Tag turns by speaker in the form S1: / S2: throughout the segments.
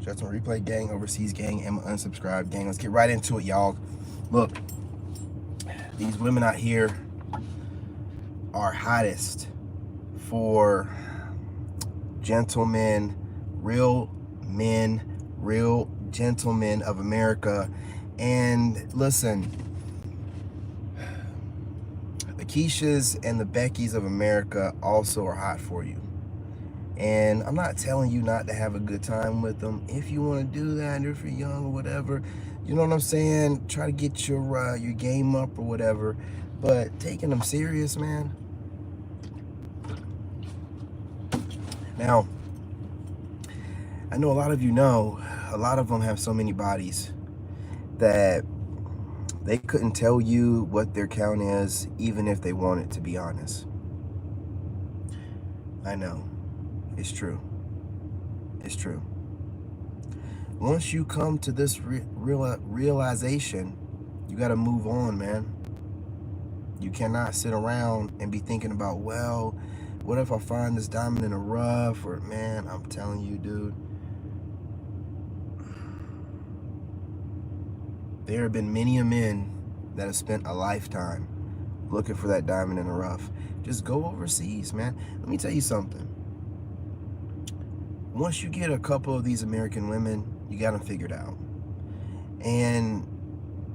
S1: Just on replay gang, overseas gang, and unsubscribed gang. Let's get right into it, y'all. Look, these women out here are hottest for gentlemen, real men, real gentlemen of America. And listen, the Keishas and the Beckys of America also are hot for you. And I'm not telling you not to have a good time with them. If you want to do that, if you're young or whatever, you know what I'm saying? Try to get your game up or whatever. But taking them serious, man. Now, I know a lot of you know, a lot of them have so many bodies that they couldn't tell you what their count is, even if they wanted to be honest. I know. It's true. It's true. Once you come to this realization, you got to move on, man. You cannot sit around and be thinking about, well, what if I find this diamond in the rough? Or, man, I'm telling you, dude, there have been many a men that have spent a lifetime looking for that diamond in the rough. Just go overseas, man. Let me tell you something. Once you get a couple of these American women, you got them figured out. And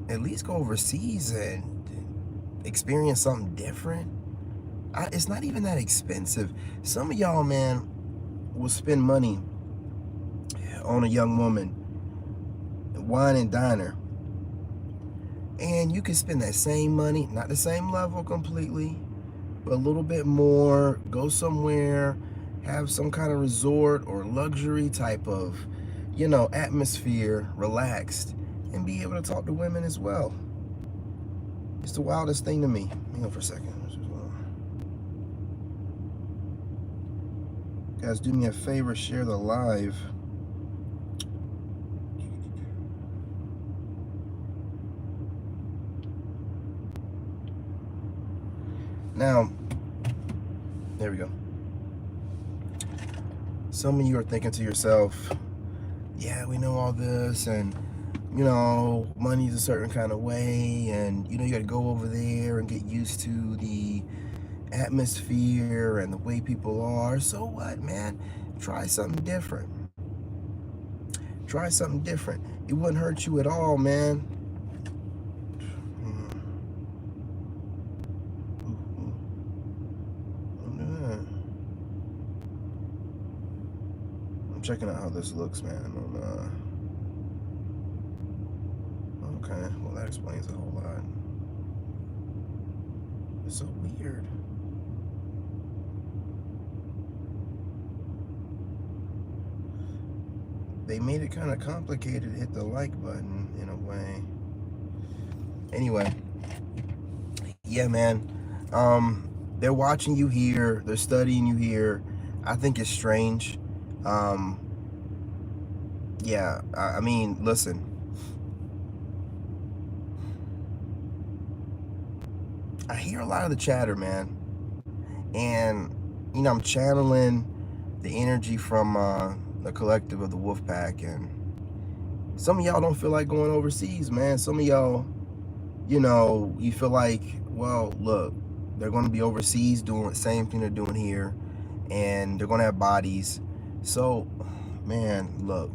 S1: at least go overseas and experience something different. It's not even that expensive. Some of y'all, man, will spend money on a young woman, wine and diner. And you can spend that same money, not the same level completely, but a little bit more, go somewhere, have some kind of resort or luxury type of, you know, atmosphere, relaxed, and be able to talk to women as well. It's the wildest thing to me. Hang on for a second. Guys, do me a favor, share the live. Now, there we go. Some of you are thinking to yourself, yeah, we know all this, and, you know, money's a certain kind of way, and, you know, you got to go over there and get used to the atmosphere and the way people are. So what, man? Try something different. Try something different. It wouldn't hurt you at all, man. I'm checking out how this looks, man. Okay, well, that explains a whole lot. It's so weird. They made it kind of complicated to hit the like button in a way. Anyway, yeah, man. They're watching you here. They're studying you here. I think it's strange. Yeah, I mean, listen. I hear a lot of the chatter, man. And, you know, I'm channeling the energy from the collective of the wolf pack, and some of y'all don't feel like going overseas, man. Some of y'all, you know, you feel like, well, look, they're going to be overseas doing the same thing they're doing here, and they're going to have bodies. So, man, look,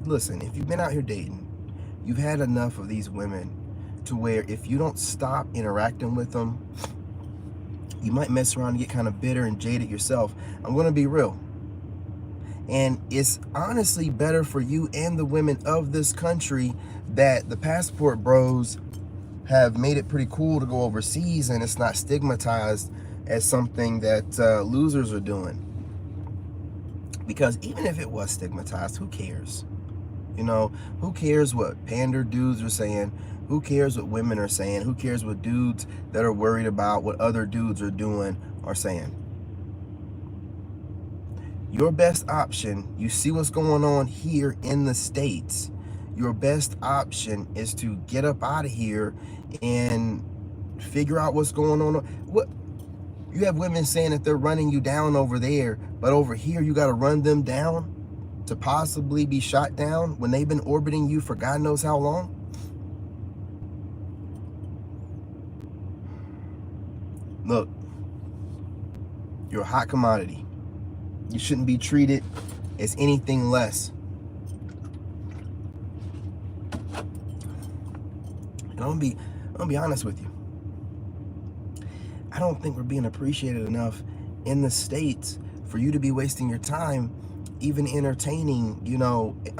S1: listen, if you've been out here dating, you've had enough of these women to where if you don't stop interacting with them, you might mess around and get kind of bitter and jaded yourself. I'm going to be real. And it's honestly better for you and the women of this country that the passport bros have made it pretty cool to go overseas, and it's not stigmatized as something that losers are doing. Because even if it was stigmatized, who cares? You know, who cares what pander dudes are saying? Who cares what women are saying? Who cares what dudes that are worried about what other dudes are doing are saying? Your best option, you see what's going on here in the States, your best option is to get up out of here and figure out what's going on. What you have women saying that they're running you down over there, but over here you got to run them down to possibly be shot down when they've been orbiting you for God knows how long. Look, you're a hot commodity. You shouldn't be treated as anything less. And I'm gonna be honest with you. I don't think we're being appreciated enough in the States for you to be wasting your time even entertaining,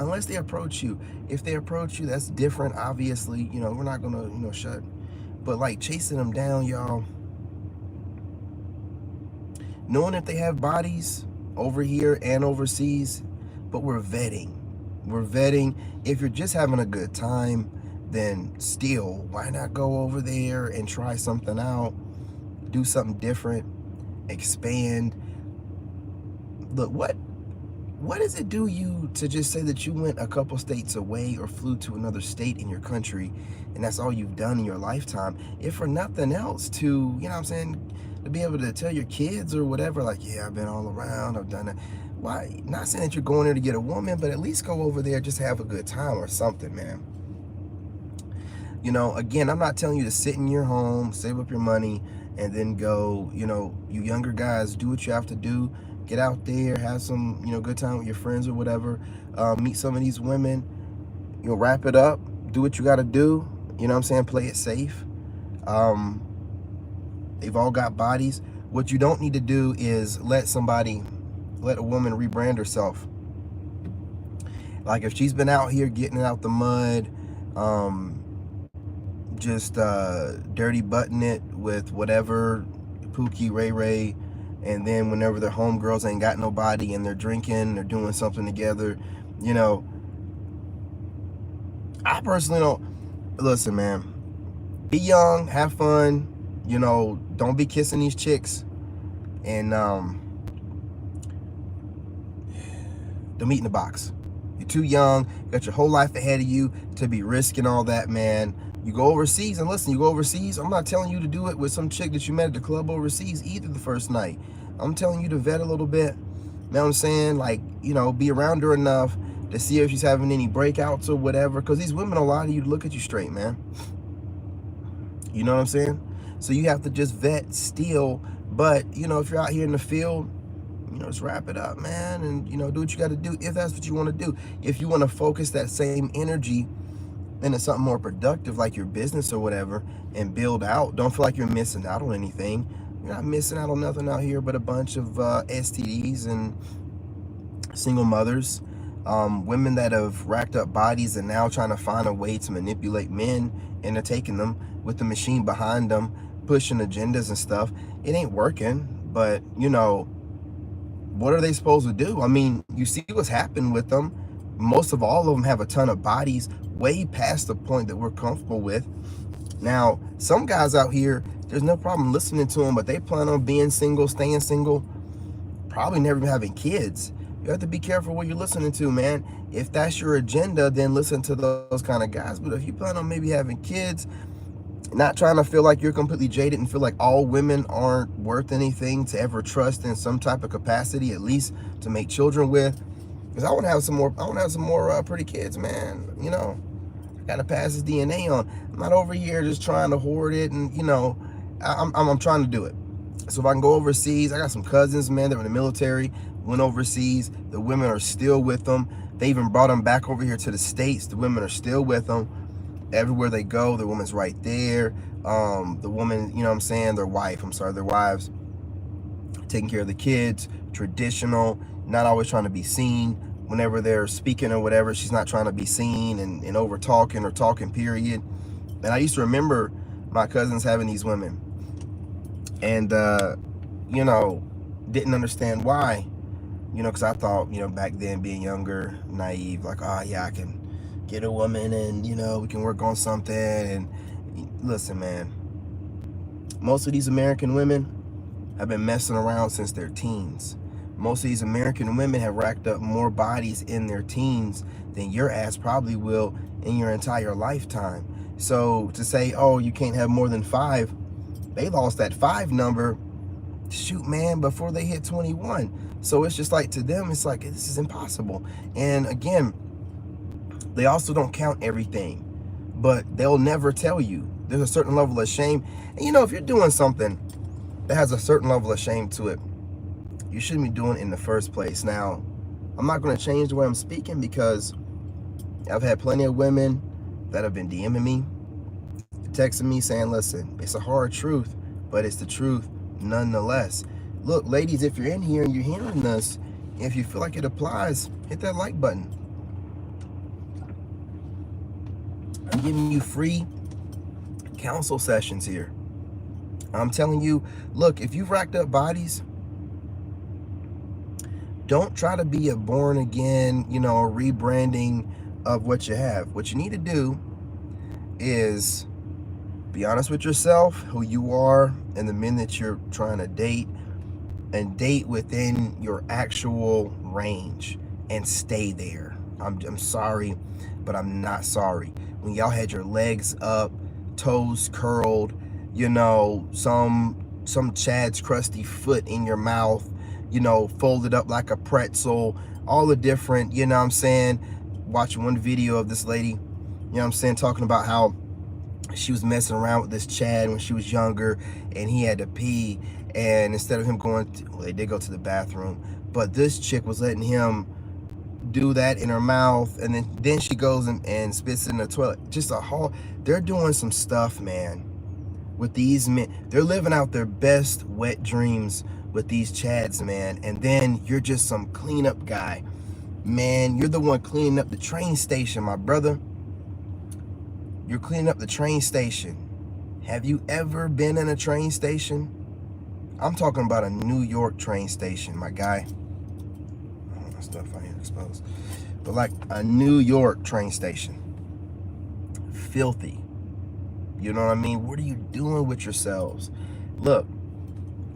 S1: unless they approach you. If they approach you, that's different, obviously. We're not gonna, shut. But like chasing them down, y'all, knowing if they have bodies over here and overseas, but we're vetting. If you're just having a good time, then still, why not go over there and try something out, do something different, expand. Look, what does it do you to just say that you went a couple states away or flew to another state in your country and that's all you've done in your lifetime, if for nothing else to, to be able to tell your kids or whatever, like, yeah, I've been all around, I've done it. Why? Not saying that you're going there to get a woman, but at least go over there, just have a good time or something, man. Again, I'm not telling you to sit in your home, save up your money, and then go, you younger guys, do what you have to do. Get out there, have some, good time with your friends or whatever. Meet some of these women, wrap it up, do what you got to do. Play it safe. They've all got bodies. What you don't need to do is let a woman rebrand herself. Like if she's been out here getting it out the mud, just dirty butting it with whatever, Pookie, Ray, and then whenever their homegirls ain't got nobody and they're drinking, they're doing something together, I personally don't. Listen, man, be young, have fun, don't be kissing these chicks, and don't meet in the box. You're too young, you got your whole life ahead of you to be risking all that, man. You go overseas, and listen, I'm not telling you to do it with some chick that you met at the club overseas either the first night. I'm telling you to vet a little bit. You know what I'm saying? Like, be around her enough to see if she's having any breakouts or whatever, because these women will lie to you to look at you straight, man. You know what I'm saying? So you have to just vet still, but, if you're out here in the field, just wrap it up, man, and, do what you got to do if that's what you want to do. If you want to focus that same energy into something more productive like your business or whatever and build out, don't feel like you're missing out on anything. You're not missing out on nothing out here but a bunch of STDs and single mothers, women that have racked up bodies and now trying to find a way to manipulate men into taking them with the machine behind them, pushing agendas and stuff. It ain't working, but, what are they supposed to do? I mean, you see what's happened with them. Most of all of them have a ton of bodies way past the point that we're comfortable with. Now, some guys out here, there's no problem listening to them, but they plan on being single, staying single, probably never even having kids. You have to be careful what you're listening to, man. If that's your agenda, then listen to those kind of guys. But if you plan on maybe having kids, not trying to feel like you're completely jaded and feel like all women aren't worth anything to ever trust in some type of capacity, at least to make children with. Because I want to have some more pretty kids, man. I got to pass this DNA on. I'm not over here just trying to hoard it, and I'm trying to do it. So if I can go overseas, I got some cousins, man, that were in the military, went overseas. The women are still with them. They even brought them back over here to the States. The women are still with them. Everywhere they go, the woman's right there. The woman, their wives, taking care of the kids, traditional, not always trying to be seen. Whenever they're speaking or whatever, she's not trying to be seen and over talking or talking, period. And I used to remember my cousins having these women and, didn't understand why, because I thought, back then being younger, naive, like, oh yeah, I can get a woman and, we can work on something. And listen, man, most of these American women have been messing around since their teens. Most of these American women have racked up more bodies in their teens than your ass probably will in your entire lifetime. So to say, oh, you can't have more than 5, They lost that 5 number, shoot, man, before they hit 21. So it's just like, to them, it's like, this is impossible. And again, they also don't count everything, but they'll never tell you. There's a certain level of shame. And you know, if you're doing something that has a certain level of shame to it, you shouldn't be doing it in the first place. Now, I'm not going to change the way I'm speaking, because I've had plenty of women that have been DMing me, texting me, saying, listen, it's a hard truth, but it's the truth nonetheless. Look, ladies, if you're in here and you're hearing this, if you feel like it applies, hit that like button. I'm giving you free counsel sessions here. I'm telling you, look, if you've racked up bodies, don't try to be a born again, you know, rebranding of what you have. What you need to do is be honest with yourself, who you are, and the men that you're trying to date, and date within your actual range and stay there. I'm sorry, but I'm not sorry. When y'all had your legs up, toes curled, you know, some Chad's crusty foot in your mouth, you know, folded up like a pretzel, all the different, you know what I'm saying? Watching one video of this lady, you know what I'm saying, talking about how she was messing around with this Chad when she was younger, and he had to pee, and instead of him going to, well, they did go to the bathroom, but this chick was letting him do that in her mouth, and then she goes and spits in the toilet. Just a whole, they're doing some stuff, man, with these men. They're living out their best wet dreams with these Chads, man, and then you're just some cleanup guy. Man, you're the one cleaning up the train station, my brother. You're cleaning up the train station. Have you ever been in a train station? I'm talking about a New York train station, my guy. Oh, stuff I ain't exposed. But like a New York train station. Filthy. You know what I mean? What are you doing with yourselves? Look,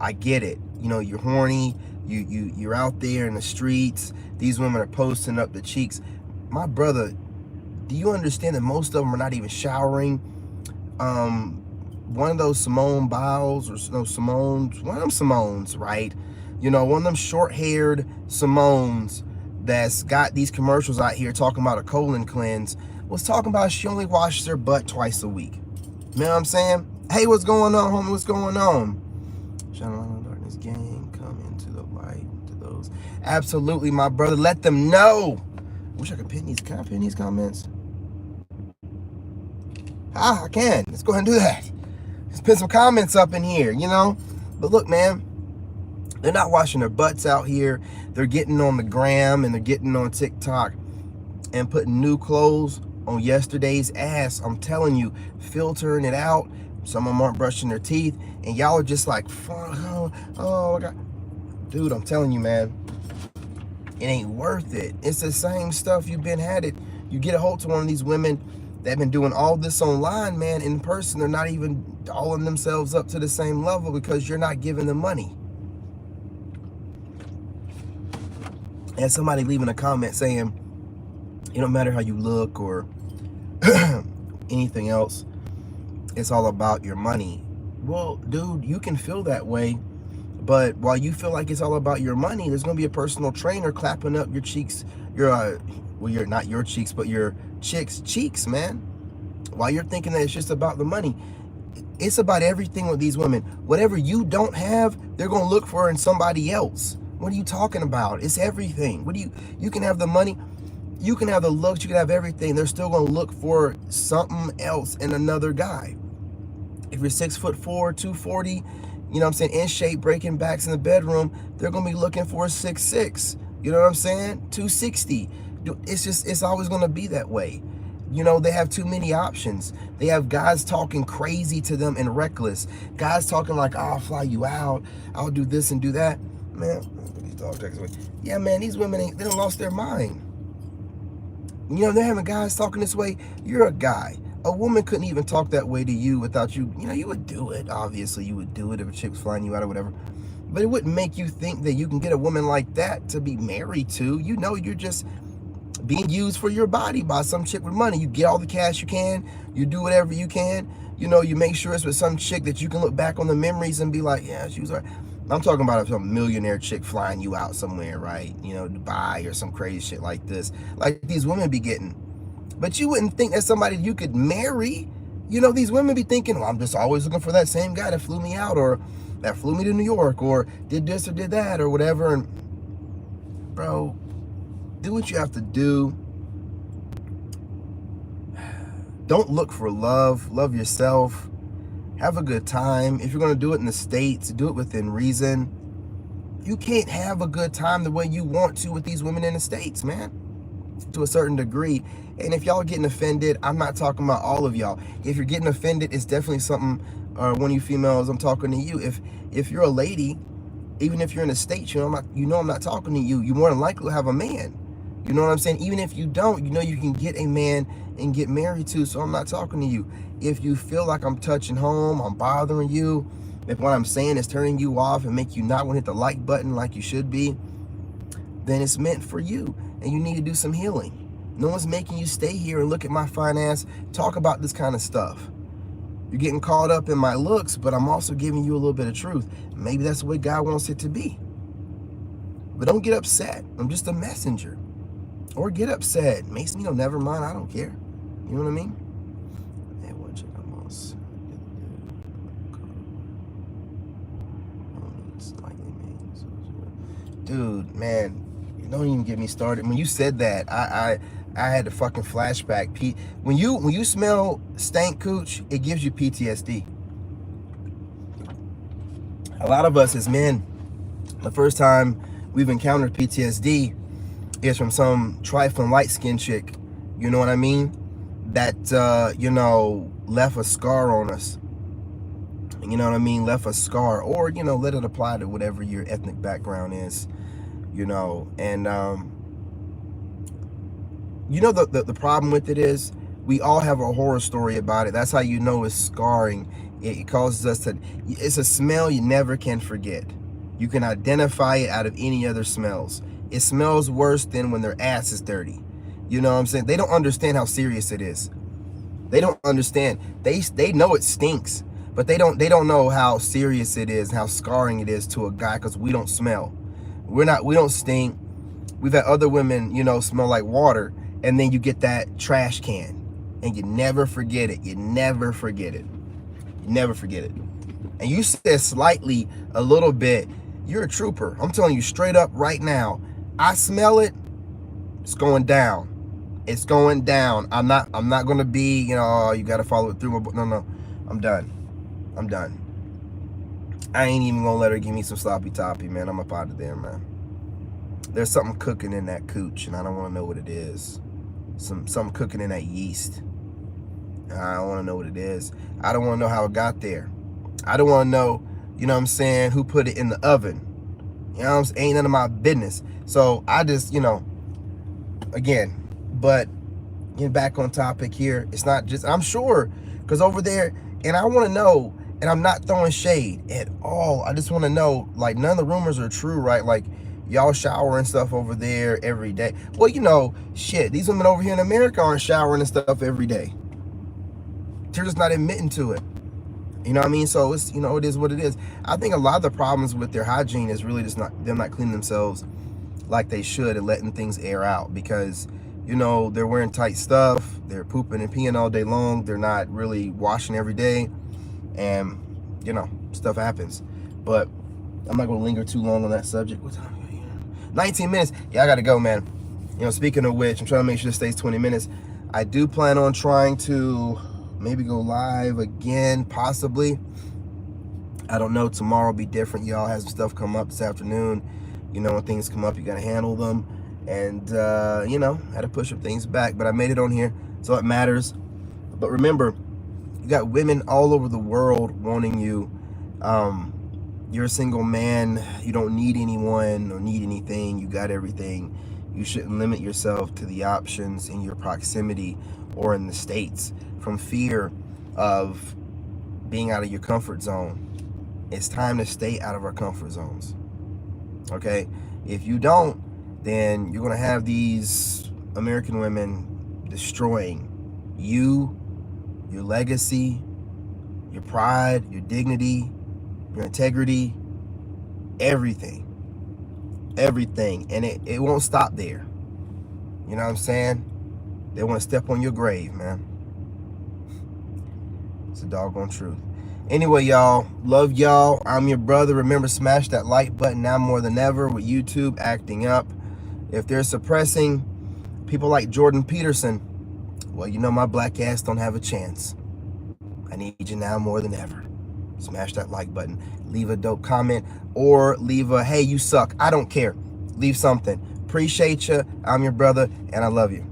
S1: I get it. You know, you're horny. You're out there in the streets. These women are posting up the cheeks. My brother, do you understand that most of them are not even showering? One of those Simone Biles, or no, Simone's, one of them Simone's, right? You know, one of them short-haired Simone's that's got these commercials out here talking about a colon cleanse, was talking about she only washes her butt twice a week. You know what I'm saying? Hey, what's going on, homie? What's going on? Shine a light on darkness, gang. Come into the light. To those, absolutely, my brother. Let them know. Wish I could pin these. Can I pin these comments? I can. Let's go ahead and do that. Let's put some comments up in here, you know? But look, man, they're not washing their butts out here. They're getting on the gram and they're getting on TikTok and putting new clothes on yesterday's ass. I'm telling you, filtering it out. Some of them aren't brushing their teeth. And y'all are just like, oh my God. Dude, I'm telling you, man, it ain't worth it. It's the same stuff you've been had it. You get a hold to one of these women that been doing all this online, man. In person, they're not even dolling themselves up to the same level because you're not giving them money. And somebody leaving a comment saying, it don't matter how you look or anything else, it's all about your money. Well, dude, you can feel that way, but while you feel like it's all about your money, there's gonna be a personal trainer clapping up your cheeks, well, you're not your cheeks, but your chick's cheeks, man. While you're thinking that it's just about the money, it's about everything with these women. Whatever you don't have, they're gonna look for in somebody else. What are you talking about? It's everything. What do you can have the money, you can have the looks, you can have everything. They're still gonna look for something else in another guy. If you're 6'4", 240, you know what I'm saying, in shape, breaking backs in the bedroom, they're gonna be looking for a 6'6", you know what I'm saying, 260. It's always gonna be that way. You know, they have too many options. They have guys talking crazy to them and reckless. Guys talking like, oh, I'll fly you out, I'll do this and do that. Man, these dog texts away. Yeah, man, these women they done lost their mind. You know, they're having guys talking this way. You're a guy. A woman couldn't even talk that way to you without you. You know, you would do it. Obviously, you would do it if a chick was flying you out or whatever. But it wouldn't make you think that you can get a woman like that to be married to. You know, you're just being used for your body by some chick with money. You get all the cash you can. You do whatever you can. You know, you make sure it's with some chick that you can look back on the memories and be like, yeah, she was right. I'm talking about some millionaire chick flying you out somewhere, right? You know, Dubai or some crazy shit like this. Like these women be getting. But you wouldn't think that's somebody you could marry. You know, these women be thinking, well, I'm just always looking for that same guy that flew me out, or that flew me to New York, or did this or did that or whatever. And bro, do what you have to do. Don't look for love. Love yourself. Have a good time. If you're going to do it in the States, do it within reason. You can't have a good time the way you want to with these women in the States, man, to a certain degree. And if y'all are getting offended, I'm not talking about all of y'all. If you're getting offended, it's definitely something, one of you females, I'm talking to you. If you're a lady, even if you're in the States, I'm not talking to you. You more than likely have a man. You know what I'm saying? Even if you don't, you can get a man and get married to, so I'm not talking to you. If you feel like I'm touching home, I'm bothering you, if what I'm saying is turning you off and make you not want to hit the like button like you should be, then it's meant for you, and you need to do some healing. No one's making you stay here and look at my fine ass, talk about this kind of stuff. You're getting caught up in my looks, but I'm also giving you a little bit of truth. Maybe that's the way God wants it to be. But don't get upset. I'm just a messenger. Or get upset. Makes me never mind, I don't care. You know what I mean? Dude, man, don't even get me started. When you said that, I had a fucking flashback. When you smell stank cooch, it gives you PTSD. A lot of us as men, the first time we've encountered PTSD is from some trifling light-skinned chick, you know what I mean, that left a scar on us. You know what I mean? Left a scar, or let it apply to whatever your ethnic background is, and the problem with it is we all have a horror story about it. That's how you know it's scarring. It causes us to, it's a smell you never can forget. You can identify it out of any other smells. It smells worse than when their ass is dirty. You know what I'm saying? They don't understand how serious it is. They don't understand. They know it stinks, but they don't know how serious it is, how scarring it is to a guy, because we don't smell. We don't stink. We've had other women, smell like water, and then you get that trash can, and you never forget it. You never forget it. You never forget it. And you said slightly, a little bit, you're a trooper. I'm telling you straight up right now. I smell it. It's going down. It's going down. I'm not gonna be, you gotta follow it through. No. I'm done. I ain't even gonna let her give me some sloppy toppy, man. I'm up out of there, man. There's something cooking in that cooch, and I don't want to know what it is. Something cooking in that yeast. I don't want to know what it is. I don't want to know how it got there. I don't want to know, who put it in the oven. Ain't none of my business. So I just, again, but getting back on topic here, it's not just, I'm sure, because over there, and I want to know, and I'm not throwing shade at all. I just want to know, like, none of the rumors are true, right? Like, y'all shower and stuff over there every day. Well, shit, these women over here in America aren't showering and stuff every day. They're just not admitting to it. You know what I mean? So it's, it is what it is. I think a lot of the problems with their hygiene is really just them not cleaning themselves like they should and letting things air out, because, they're wearing tight stuff. They're pooping and peeing all day long. They're not really washing every day. And, stuff happens. But I'm not going to linger too long on that subject. What time? 19 minutes. Yeah, I got to go, man. Speaking of which, I'm trying to make sure it stays 20 minutes. I do plan on trying to maybe go live again, possibly. I don't know. Tomorrow will be different. Y'all have some stuff come up this afternoon. When things come up, you got to handle them. And, had to push up things back. But I made it on here, so it matters. But remember, you got women all over the world wanting you. You're a single man. You don't need anyone or need anything. You got everything. You shouldn't limit yourself to the options in your proximity or in the States from fear of being out of your comfort zone. It's time to stay out of our comfort zones. Okay? If you don't, then you're going to have these American women destroying you, your legacy, your pride, your dignity, your integrity, everything. Everything. And it won't stop there. You know what I'm saying? They want to step on your grave, man. It's the doggone truth. Anyway, y'all, love y'all. I'm your brother. Remember, smash that like button now more than ever with YouTube acting up. If they're suppressing people like Jordan Peterson, well, you know my black ass don't have a chance. I need you now more than ever. Smash that like button. Leave a dope comment or leave a, hey, you suck. I don't care. Leave something. Appreciate you. I'm your brother, and I love you.